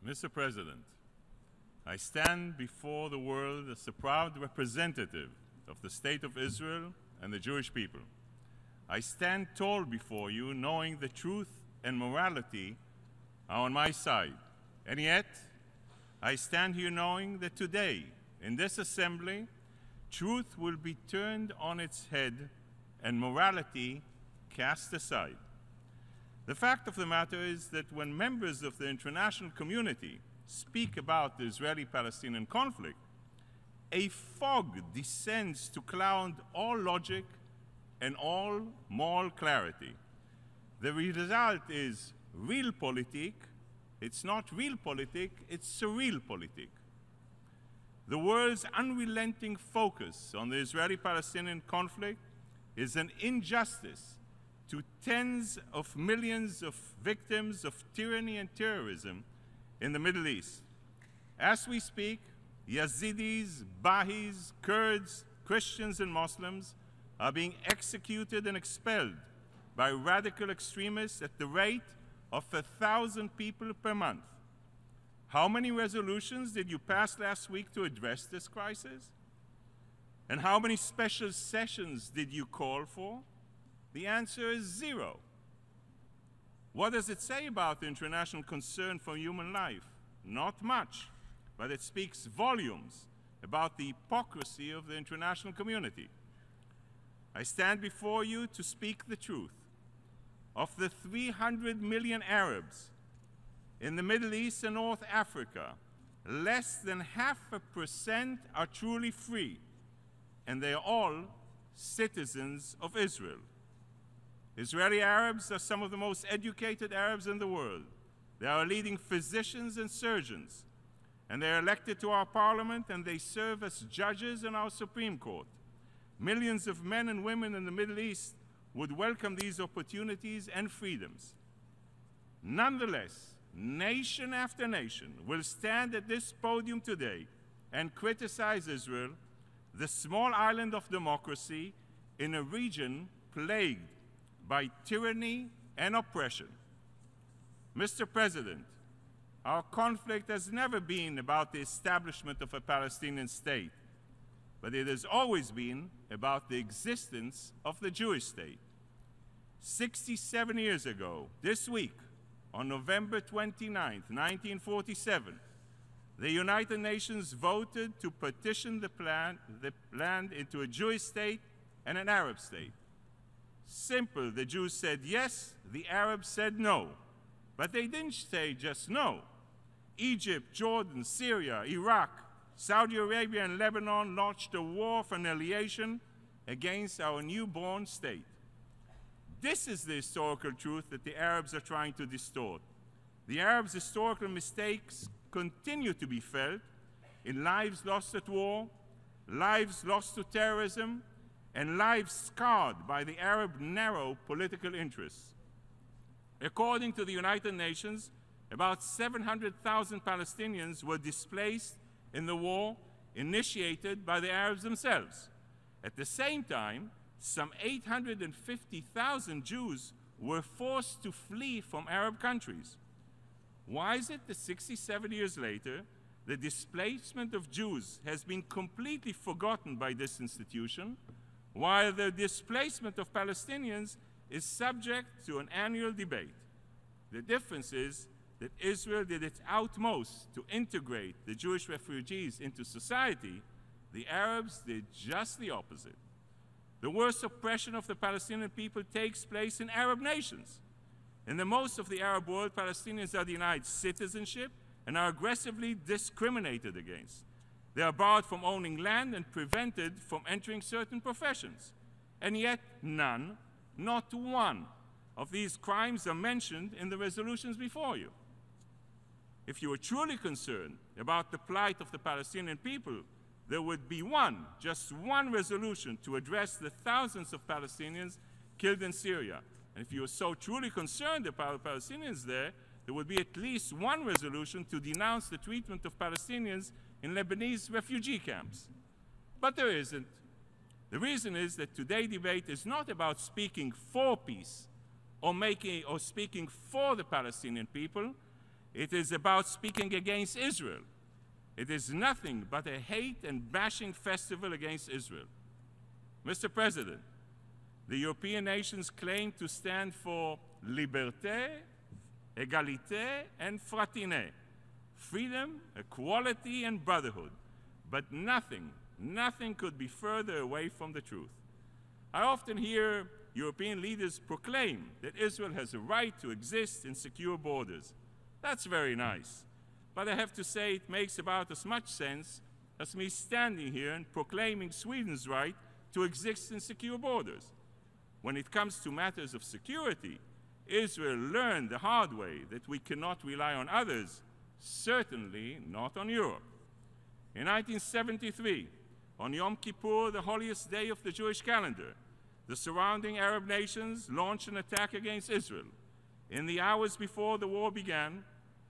Mr. President, I stand before the world as a proud representative of the State of Israel and the Jewish people. I stand tall before you, knowing the truth and morality are on my side. And yet, I stand here knowing that today, in this assembly, truth will be turned on its head and morality cast aside. The fact of the matter is that when members of the international community speak about the Israeli-Palestinian conflict, a fog descends to cloud all logic and all moral clarity. The result is realpolitik. It's not realpolitik, it's surrealpolitik. The world's unrelenting focus on the Israeli-Palestinian conflict is an injustice to tens of millions of victims of tyranny and terrorism in the Middle East. As we speak, Yazidis, Bahis, Kurds, Christians, and Muslims are being executed and expelled by radical extremists at the rate of 1,000 people per month. How many resolutions did you pass last week to address this crisis? And how many special sessions did you call for? The answer is 0. What does it say about the international concern for human life? Not much, but it speaks volumes about the hypocrisy of the international community. I stand before you to speak the truth. Of the 300 million Arabs in the Middle East and North Africa, less than 0.5% are truly free, and they are all citizens of Israel. Israeli Arabs are some of the most educated Arabs in the world. They are leading physicians and surgeons, and they are elected to our parliament, and they serve as judges in our Supreme Court. Millions of men and women in the Middle East would welcome these opportunities and freedoms. Nonetheless, nation after nation will stand at this podium today and criticize Israel, the small island of democracy in a region plagued by tyranny and oppression. Mr. President, our conflict has never been about the establishment of a Palestinian state, but it has always been about the existence of the Jewish state. 67 years ago, this week, on November 29, 1947, the United Nations voted to partition the land into a Jewish state and an Arab state. Simple, the Jews said yes, the Arabs said no. But they didn't say just no. Egypt, Jordan, Syria, Iraq, Saudi Arabia, and Lebanon launched a war for annihilation against our newborn state. This is the historical truth that the Arabs are trying to distort. The Arabs' historical mistakes continue to be felt in lives lost at war, lives lost to terrorism, and lives scarred by the Arab narrow political interests. According to the United Nations, about 700,000 Palestinians were displaced in the war initiated by the Arabs themselves. At the same time, some 850,000 Jews were forced to flee from Arab countries. Why is it that 67 years later, the displacement of Jews has been completely forgotten by this institution, while the displacement of Palestinians is subject to an annual debate? The difference is that Israel did its utmost to integrate the Jewish refugees into society. The Arabs did just the opposite. The worst oppression of the Palestinian people takes place in Arab nations. In the most of the Arab world, Palestinians are denied citizenship and are aggressively discriminated against. They are barred from owning land and prevented from entering certain professions. And yet none, not one, of these crimes are mentioned in the resolutions before you. If you were truly concerned about the plight of the Palestinian people, there would be just one resolution to address the thousands of Palestinians killed in Syria. And if you were so truly concerned about Palestinians there would be at least one resolution to denounce the treatment of Palestinians in Lebanese refugee camps. But there isn't. The reason is that today's debate is not about speaking for peace or speaking for the Palestinian people. It is about speaking against Israel. It is nothing but a hate and bashing festival against Israel. Mr. President, the European nations claim to stand for liberté, égalité, and fraternité, freedom, equality, and brotherhood. But nothing could be further away from the truth. I often hear European leaders proclaim that Israel has a right to exist in secure borders. That's very nice. But I have to say it makes about as much sense as me standing here and proclaiming Sweden's right to exist in secure borders. When it comes to matters of security, Israel learned the hard way that we cannot rely on others, certainly not on Europe. In 1973, on Yom Kippur, the holiest day of the Jewish calendar, the surrounding Arab nations launched an attack against Israel. In the hours before the war began,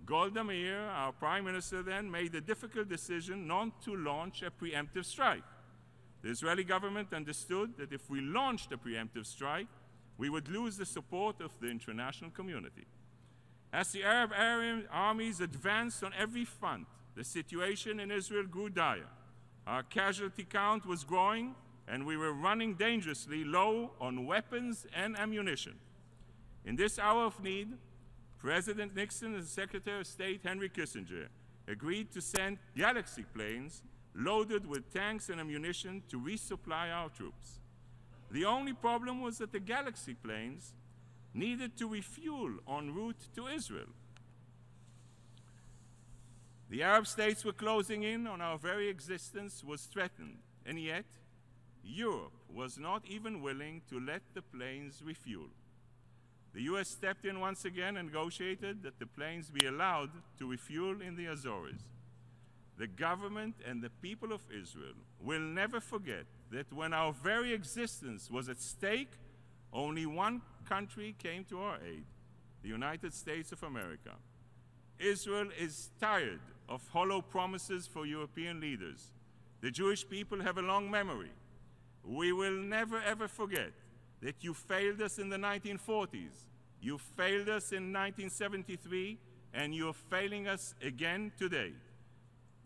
Golda Meir, our prime minister then, made the difficult decision not to launch a preemptive strike. The Israeli government understood that if we launched a preemptive strike, we would lose the support of the international community. As the Arab armies advanced on every front, the situation in Israel grew dire. Our casualty count was growing, and we were running dangerously low on weapons and ammunition. In this hour of need, President Nixon and Secretary of State Henry Kissinger agreed to send Galaxy planes loaded with tanks and ammunition to resupply our troops. The only problem was that the Galaxy planes needed to refuel en route to Israel. The Arab states were closing in on our very existence was threatened, and yet Europe was not even willing to let the planes refuel. The US stepped in once again and negotiated that the planes be allowed to refuel in the Azores. The government and the people of Israel will never forget that when our very existence was at stake, only one country came to our aid, the United States of America. Israel is tired of hollow promises for European leaders. The Jewish people have a long memory. We will never ever forget that you failed us in the 1940s, you failed us in 1973, and you're failing us again today.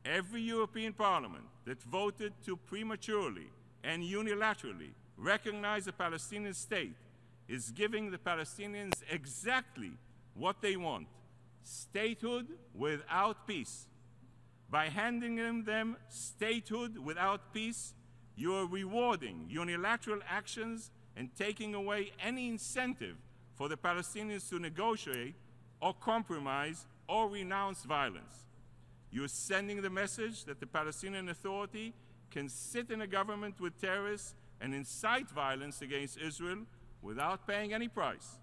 Every European Parliament that voted to prematurely and unilaterally recognize a Palestinian state is giving the Palestinians exactly what they want: statehood without peace. By handing them statehood without peace, you are rewarding unilateral actions and taking away any incentive for the Palestinians to negotiate or compromise or renounce violence. You're sending the message that the Palestinian Authority can sit in a government with terrorists and incite violence against Israel without paying any price.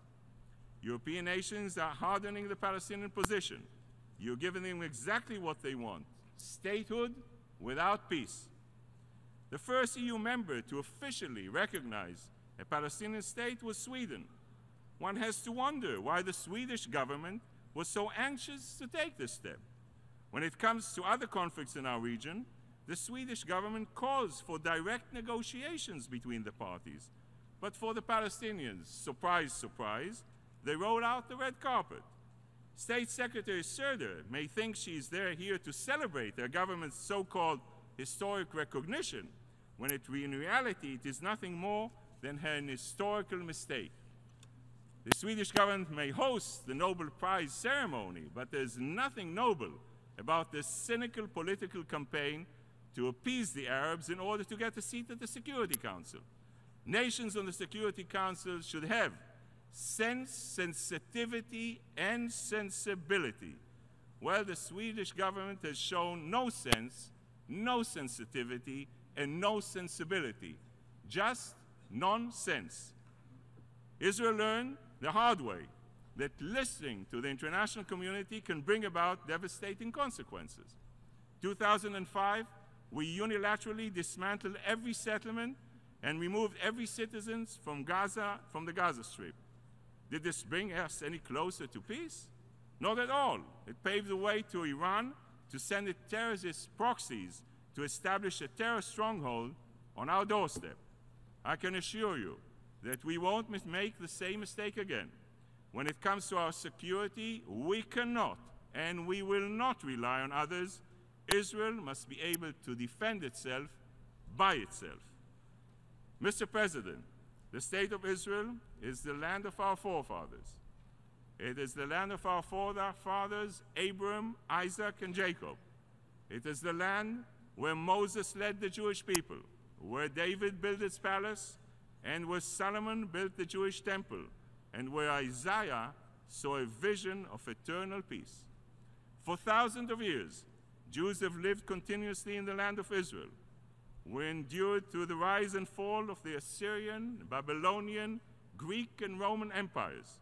European nations are hardening the Palestinian position. You're giving them exactly what they want: statehood without peace. The first EU member to officially recognize a Palestinian state was Sweden. One has to wonder why the Swedish government was so anxious to take this step. When it comes to other conflicts in our region, the Swedish government calls for direct negotiations between the parties. But for the Palestinians, surprise, surprise, they roll out the red carpet. State Secretary Söder may think she's here to celebrate their government's so-called historic recognition, when in reality it is nothing more than an historical mistake. The Swedish government may host the Nobel Prize ceremony, but there's nothing noble about this cynical political campaign to appease the Arabs in order to get a seat at the Security Council. Nations on the Security Council should have sense, sensitivity, and sensibility. Well, the Swedish government has shown no sense, no sensitivity, and no sensibility. Just nonsense. Israel learned the hard way that listening to the international community can bring about devastating consequences. 2005, we unilaterally dismantled every settlement and removed every citizen from the Gaza Strip. Did this bring us any closer to peace? Not at all. It paved the way to Iran to send its terrorist proxies to establish a terror stronghold on our doorstep. I can assure you that we won't make the same mistake again. When it comes to our security, we cannot and we will not rely on others. Israel must be able to defend itself by itself. Mr. President, the State of Israel is the land of our forefathers. It is the land of our forefathers, Abraham, Isaac, and Jacob. It is the land where Moses led the Jewish people, where David built his palace, and where Solomon built the Jewish temple, and where Isaiah saw a vision of eternal peace. For thousands of years, Jews have lived continuously in the land of Israel. We endured through the rise and fall of the Assyrian, Babylonian, Greek, and Roman empires.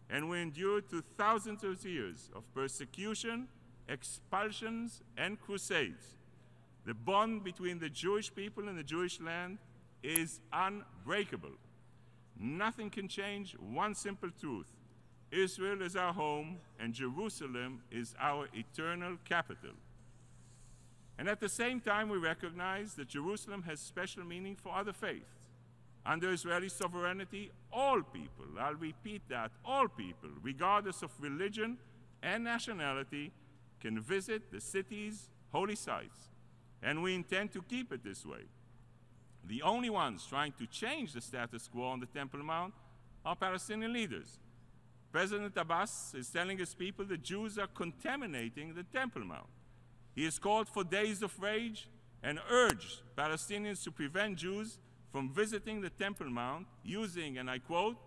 And we endured through thousands of years of persecution, expulsions, and crusades. The bond between the Jewish people and the Jewish land is unbreakable. Nothing can change one simple truth. Israel is our home, and Jerusalem is our eternal capital. And at the same time, we recognize that Jerusalem has special meaning for other faiths. Under Israeli sovereignty, all people, I'll repeat that, all people, regardless of religion and nationality, can visit the city's holy sites. And we intend to keep it this way. The only ones trying to change the status quo on the Temple Mount are Palestinian leaders. President Abbas is telling his people that Jews are contaminating the Temple Mount. He has called for days of rage and urged Palestinians to prevent Jews from visiting the Temple Mount using, and I quote,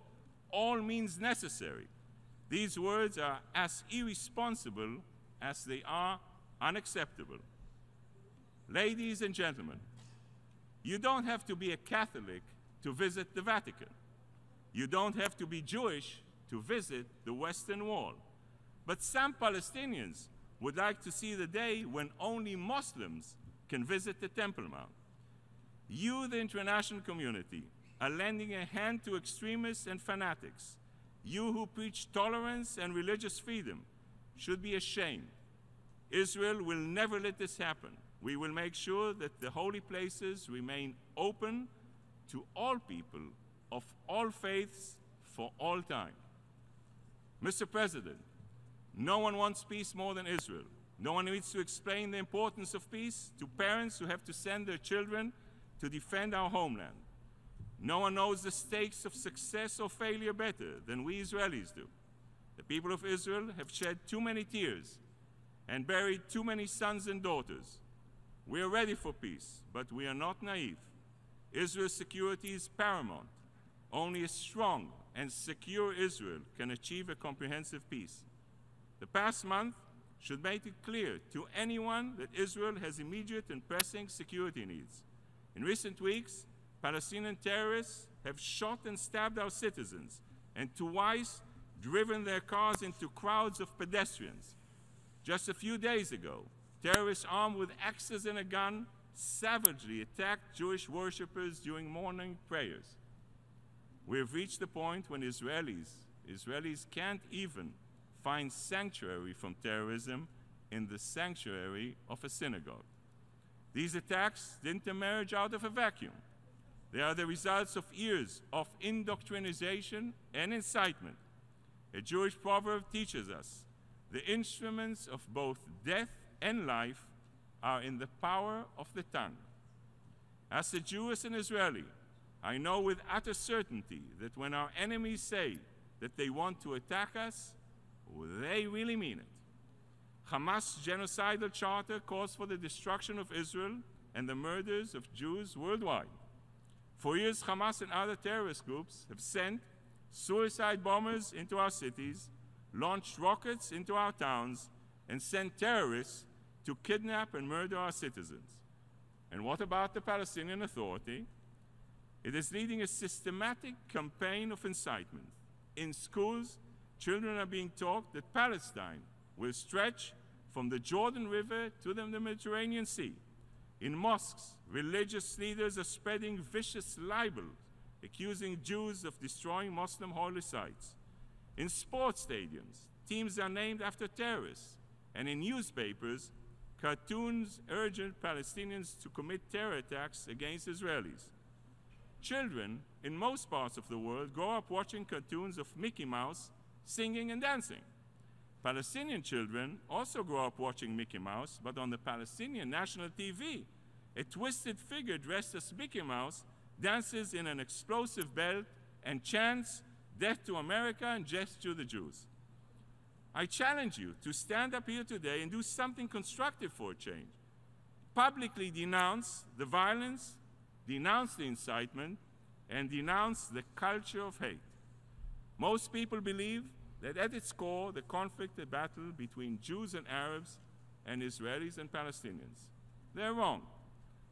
all means necessary. These words are as irresponsible as they are unacceptable. Ladies and gentlemen, you don't have to be a Catholic to visit the Vatican. You don't have to be Jewish to visit the Western Wall. But some Palestinians would like to see the day when only Muslims can visit the Temple Mount. You, the international community, are lending a hand to extremists and fanatics. You who preach tolerance and religious freedom should be ashamed. Israel will never let this happen. We will make sure that the holy places remain open to all people of all faiths for all time. Mr. President, no one wants peace more than Israel. No one needs to explain the importance of peace to parents who have to send their children to defend our homeland. No one knows the stakes of success or failure better than we Israelis do. The people of Israel have shed too many tears and buried too many sons and daughters. We are ready for peace, but we are not naive. Israel's security is paramount. Only a strong and secure Israel can achieve a comprehensive peace. The past month should make it clear to anyone that Israel has immediate and pressing security needs. In recent weeks, Palestinian terrorists have shot and stabbed our citizens and twice driven their cars into crowds of pedestrians. Just a few days ago, terrorists armed with axes and a gun savagely attacked Jewish worshippers during morning prayers. We have reached the point when Israelis can't even find sanctuary from terrorism in the sanctuary of a synagogue. These attacks didn't emerge out of a vacuum. They are the results of years of indoctrination and incitement. A Jewish proverb teaches us the instruments of both death and life are in the power of the tongue. As a Jewish and Israeli, I know with utter certainty that when our enemies say that they want to attack us, they really mean it. Hamas' genocidal charter calls for the destruction of Israel and the murders of Jews worldwide. For years, Hamas and other terrorist groups have sent suicide bombers into our cities, launched rockets into our towns, and sent terrorists to kidnap and murder our citizens. And what about the Palestinian Authority? It is leading a systematic campaign of incitement. In schools, children are being taught that Palestine will stretch from the Jordan River to the Mediterranean Sea. In mosques, religious leaders are spreading vicious libels, accusing Jews of destroying Muslim holy sites. In sports stadiums, teams are named after terrorists. And in newspapers, cartoons urge Palestinians to commit terror attacks against Israelis. Children in most parts of the world grow up watching cartoons of Mickey Mouse singing and dancing. Palestinian children also grow up watching Mickey Mouse, but on the Palestinian national TV, a twisted figure dressed as Mickey Mouse dances in an explosive belt and chants, "Death to America and death to the Jews." I challenge you to stand up here today and do something constructive for a change. Publicly denounce the violence, denounce the incitement, and denounce the culture of hate. Most people believe that at its core, the conflict, the battle between Jews and Arabs and Israelis and Palestinians. They're wrong.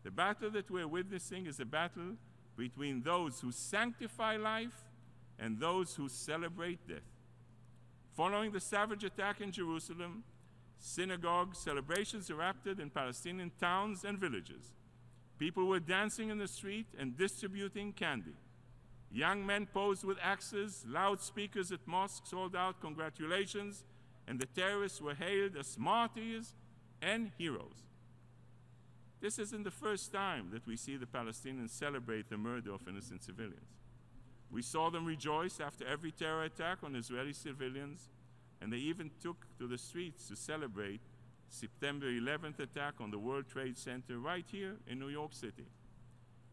The battle that we're witnessing is a battle between those who sanctify life and those who celebrate death. Following the savage attack in Jerusalem, synagogue celebrations erupted in Palestinian towns and villages. People were dancing in the street and distributing candy. Young men posed with axes, loudspeakers at mosques called out congratulations, and the terrorists were hailed as martyrs and heroes. This isn't the first time that we see the Palestinians celebrate the murder of innocent civilians. We saw them rejoice after every terror attack on Israeli civilians, and they even took to the streets to celebrate September 11th attack on the World Trade Center right here in New York City.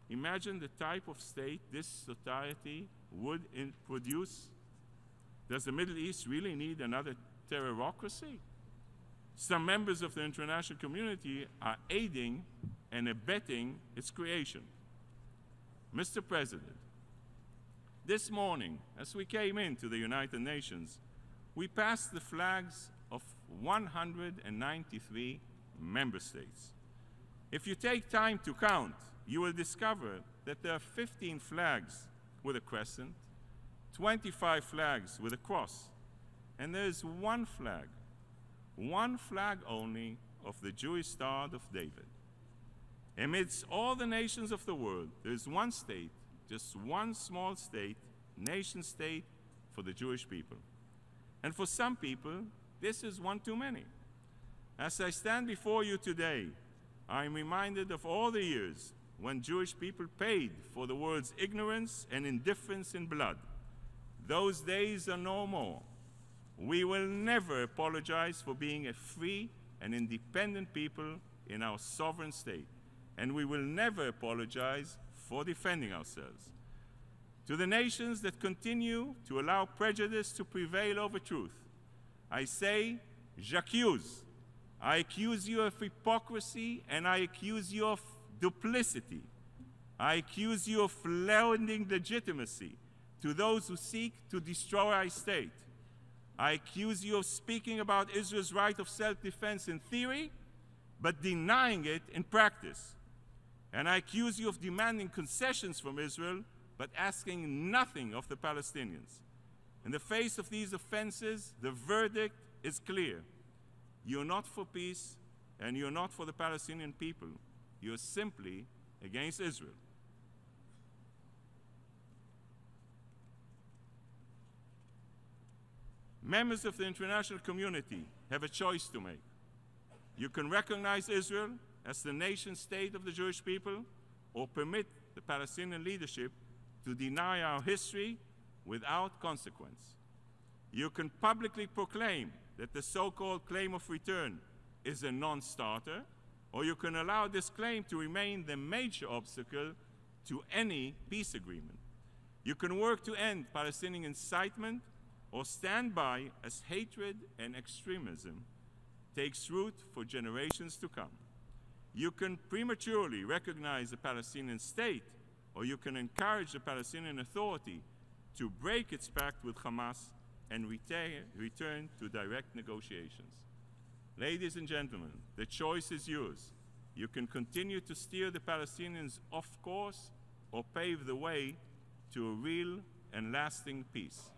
Imagine the type of state this society would produce. Does the Middle East really need another terrorocracy? Some members of the international community are aiding and abetting its creation. Mr. President, this morning, as we came into the United Nations, we passed the flags of 193 member states. If you take time to count, you will discover that there are 15 flags with a crescent, 25 flags with a cross, and there is one flag only of the Jewish Star of David. Amidst all the nations of the world, there is one state, just one small state, nation state for the Jewish people. And for some people, this is one too many. As I stand before you today, I am reminded of all the years when Jewish people paid for the world's ignorance and indifference in blood. Those days are no more. We will never apologize for being a free and independent people in our sovereign state, and we will never apologize for defending ourselves. To the nations that continue to allow prejudice to prevail over truth, I say, j'accuse. I accuse you of hypocrisy, and I accuse you of duplicity. I accuse you of lending legitimacy to those who seek to destroy our state. I accuse you of speaking about Israel's right of self-defense in theory, but denying it in practice. And I accuse you of demanding concessions from Israel, but asking nothing of the Palestinians. In the face of these offenses, the verdict is clear. You're not for peace, and you're not for the Palestinian people. You're simply against Israel. Members of the international community have a choice to make. You can recognize Israel as the nation state of the Jewish people, or permit the Palestinian leadership to deny our history without consequence. You can publicly proclaim that the so-called claim of return is a non-starter, or you can allow this claim to remain the major obstacle to any peace agreement. You can work to end Palestinian incitement, or stand by as hatred and extremism takes root for generations to come. You can prematurely recognize the Palestinian state, or you can encourage the Palestinian Authority to break its pact with Hamas and return to direct negotiations. Ladies and gentlemen, the choice is yours. You can continue to steer the Palestinians off course, or pave the way to a real and lasting peace.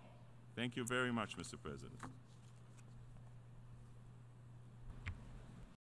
Thank you very much, Mr. President.